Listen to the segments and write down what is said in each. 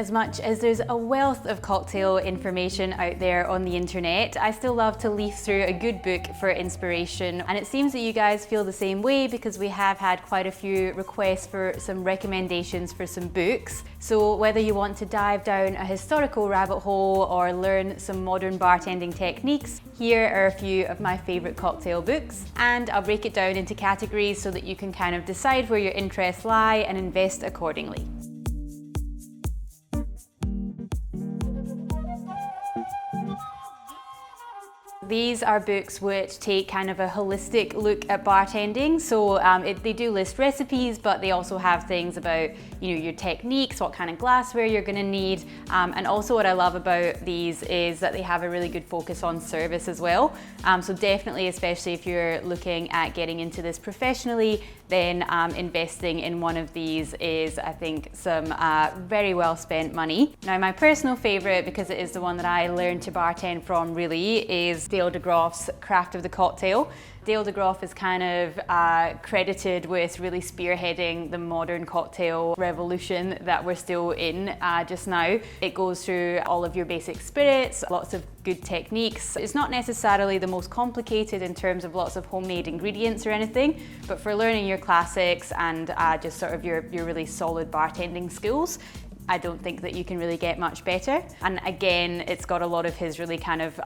As much as there's a wealth of cocktail information out there on the internet, I still love to leaf through a good book for inspiration. And it seems that you guys feel the same way, because we have had quite a few requests for some recommendations for some books. So whether you want to dive down a historical rabbit hole or learn some modern bartending techniques, here are a few of my favorite cocktail books. And I'll break it down into categories so that you can kind of decide where your interests lie and invest accordingly. These are books which take kind of a holistic look at bartending. So they do list recipes, but they also have things about, your techniques, what kind of glassware you're going to need. And also what I love about these is that they have a really good focus on service as well. So definitely, especially if you're looking at getting into this professionally, then investing in one of these is, I think, some very well spent money. Now, my personal favorite, because it is the one that I learned to bartend from really, is DeGroff's Craft of the Cocktail. DeGroff is kind of credited with really spearheading the modern cocktail revolution that we're still in just now. It goes through all of your basic spirits, lots of good techniques. It's not necessarily the most complicated in terms of lots of homemade ingredients or anything, but for learning your classics and just sort of your really solid bartending skills, I don't think that you can really get much better. And again, it's got a lot of his really kind of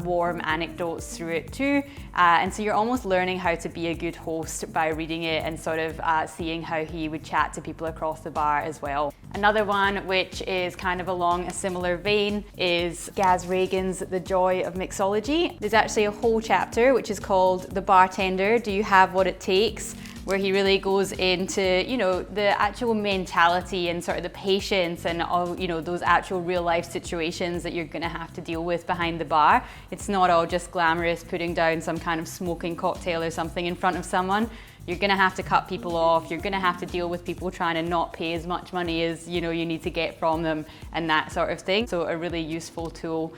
warm anecdotes through it too. And so you're almost learning how to be a good host by reading it and sort of seeing how he would chat to people across the bar as well. Another one which is kind of along a similar vein is Regan's The Joy of Mixology. There's actually a whole chapter which is called The Bartender, Do You Have What It Takes?, where he really goes into, the actual mentality and sort of the patience and all, those actual real life situations that you're gonna have to deal with behind the bar. It's not all just glamorous putting down some kind of smoking cocktail or something in front of someone. You're gonna have to cut people off, you're gonna have to deal with people trying to not pay as much money as you need to get from them and that sort of thing. So a really useful tool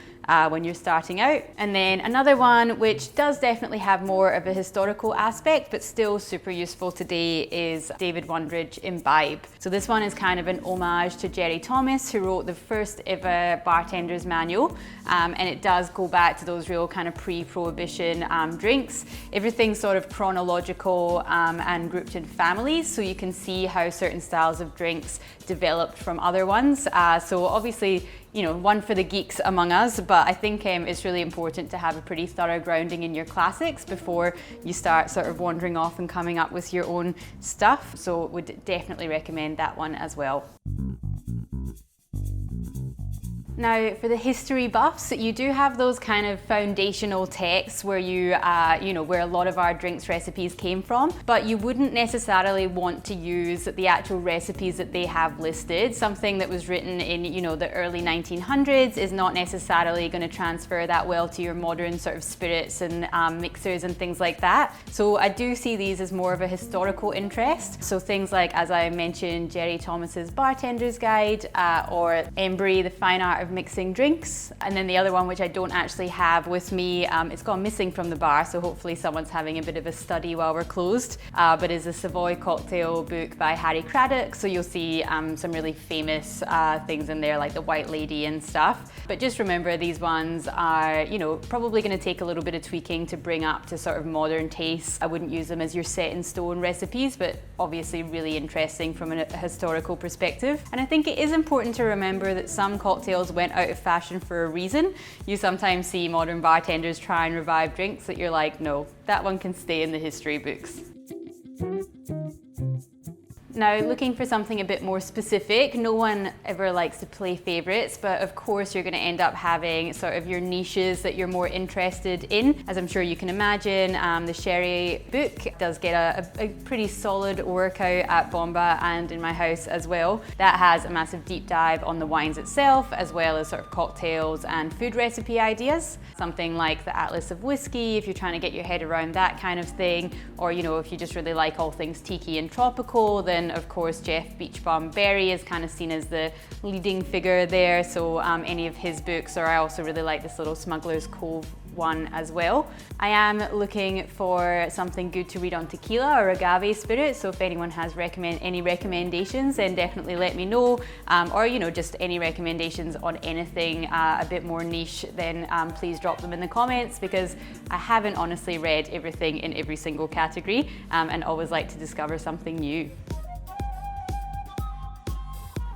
when you're starting out. And then another one which does definitely have more of a historical aspect but still super useful today is David Wondrich, Imbibe. So this one is kind of an homage to Jerry Thomas, who wrote the first ever bartender's manual, and it does go back to those real kind of pre-prohibition drinks. Everything's sort of chronological and grouped in families, so you can see how certain styles of drinks developed from other ones. So obviously, one for the geeks among us, but I think it's really important to have a pretty thorough grounding in your classics before you start sort of wandering off and coming up with your own stuff. So would definitely recommend that one as well. Now, for the history buffs, you do have those kind of foundational texts where where a lot of our drinks recipes came from, but you wouldn't necessarily want to use the actual recipes that they have listed. Something that was written in, the early 1900s is not necessarily going to transfer that well to your modern sort of spirits and mixers and things like that. So I do see these as more of a historical interest. So things like, as I mentioned, Jerry Thomas's Bartender's Guide, or Imbibe, The Fine Art of Mixing Drinks. And then the other one, which I don't actually have with me, it's gone missing from the bar, so hopefully someone's having a bit of a study while we're closed, but is a Savoy cocktail book by Craddock. So you'll see some really famous things in there, like the White Lady and stuff. But just remember, these ones are, probably going to take a little bit of tweaking to bring up to sort of modern tastes. I wouldn't use them as your set in stone recipes, but obviously really interesting from a historical perspective. And I think it is important to remember that some cocktails went out of fashion for a reason. You sometimes see modern bartenders try and revive drinks that you're like, no, that one can stay in the history books. Now, looking for something a bit more specific, no one ever likes to play favorites, but of course you're going to end up having sort of your niches that you're more interested in. As I'm sure you can imagine, the Sherry book does get a pretty solid workout at Bomba and in my house as well. That has a massive deep dive on the wines itself, as well as sort of cocktails and food recipe ideas. Something like the Atlas of Whiskey, if you're trying to get your head around that kind of thing, or if you just really like all things tiki and tropical, then of course Jeff Beachbum Berry is kind of seen as the leading figure there. So any of his books, or I also really like this little Smuggler's Cove one as well. I am looking for something good to read on tequila or agave spirit, so if anyone has any recommendations, then definitely let me know, or just any recommendations on anything a bit more niche, then please drop them in the comments, because I haven't honestly read everything in every single category, and always like to discover something new.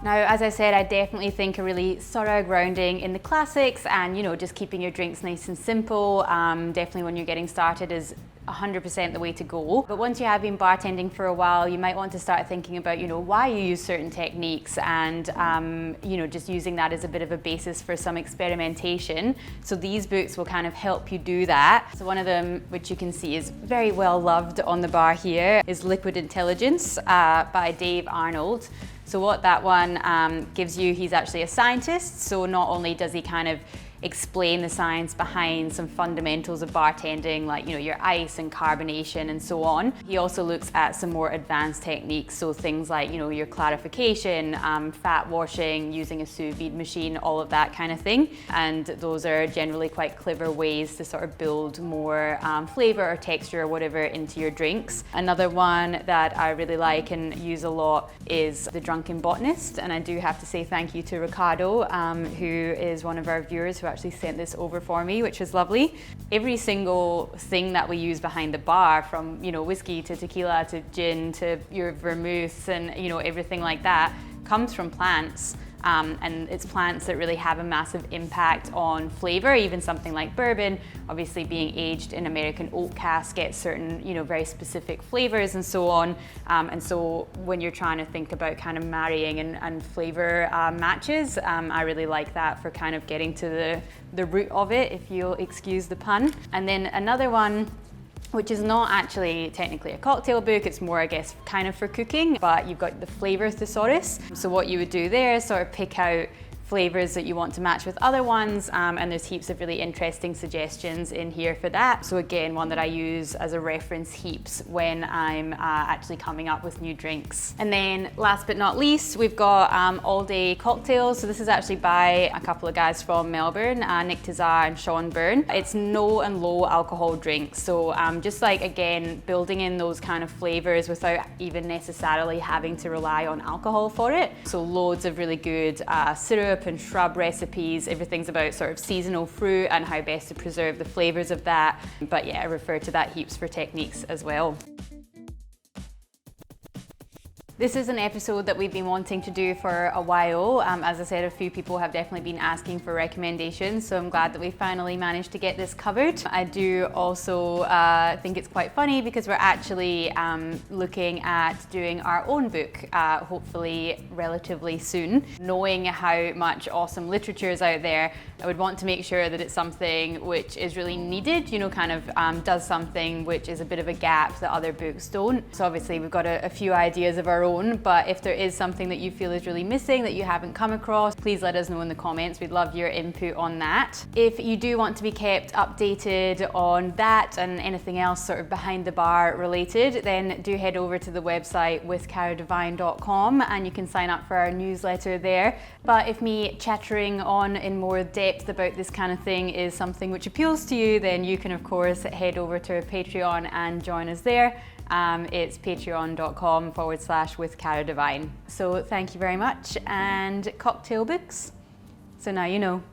Now, as I said, I definitely think a really thorough grounding in the classics and, just keeping your drinks nice and simple, definitely when you're getting started, is 100% the way to go. But once you have been bartending for a while, you might want to start thinking about, why you use certain techniques, and, just using that as a bit of a basis for some experimentation. So these books will kind of help you do that. So one of them, which you can see is very well loved on the bar here, is Liquid Intelligence by Dave Arnold. So what that one gives you, he's actually a scientist, so not only does he kind of explain the science behind some fundamentals of bartending, like your ice and carbonation and so on. He also looks at some more advanced techniques, so things like your clarification, fat washing, using a sous vide machine, all of that kind of thing. And those are generally quite clever ways to sort of build more flavor or texture or whatever into your drinks. Another one that I really like and use a lot is The Drunken Botanist, and I do have to say thank you to Ricardo, who is one of our viewers who actually sent this over for me, which was lovely. Every single thing that we use behind the bar, from whiskey to tequila to gin to your vermouths and everything like that, comes from plants. And it's plants that really have a massive impact on flavor. Even something like bourbon, obviously being aged in American oak casks, gets certain, very specific flavors and so on. And so when you're trying to think about kind of marrying and flavor matches, I really like that for kind of getting to the root of it, if you'll excuse the pun. And then another one, which is not actually technically a cocktail book, it's more, I guess, kind of for cooking, but you've got the Flavor Thesaurus. So what you would do there is sort of pick out flavors that you want to match with other ones, and there's heaps of really interesting suggestions in here for that. So again, one that I use as a reference heaps when I'm actually coming up with new drinks. And then last but not least, we've got All Day Cocktails. So this is actually by a couple of guys from Melbourne, Nick Tazar and Sean Byrne. It's no and low alcohol drinks. So just like, again, building in those kind of flavors without even necessarily having to rely on alcohol for it. So loads of really good syrup and shrub recipes. Everything's about sort of seasonal fruit and how best to preserve the flavors of that. But yeah, I refer to that heaps for techniques as well. This is an episode that we've been wanting to do for a while. As I said, a few people have definitely been asking for recommendations, so I'm glad that we finally managed to get this covered. I do also think it's quite funny because we're actually looking at doing our own book, hopefully relatively soon. Knowing how much awesome literature is out there, I would want to make sure that it's something which is really needed, kind of does something which is a bit of a gap that other books don't. So obviously we've got a few ideas of our own, but if there is something that you feel is really missing that you haven't come across, please let us know in the comments. We'd love your input on that. If you do want to be kept updated on that and anything else sort of behind the bar related, then do head over to the website withcaradivine.com and you can sign up for our newsletter there. But if me chattering on in more depth about this kind of thing is something which appeals to you, then you can of course head over to Patreon and join us there. It's patreon.com/withcaradivine. So thank you very much, and cocktail books. So now you know.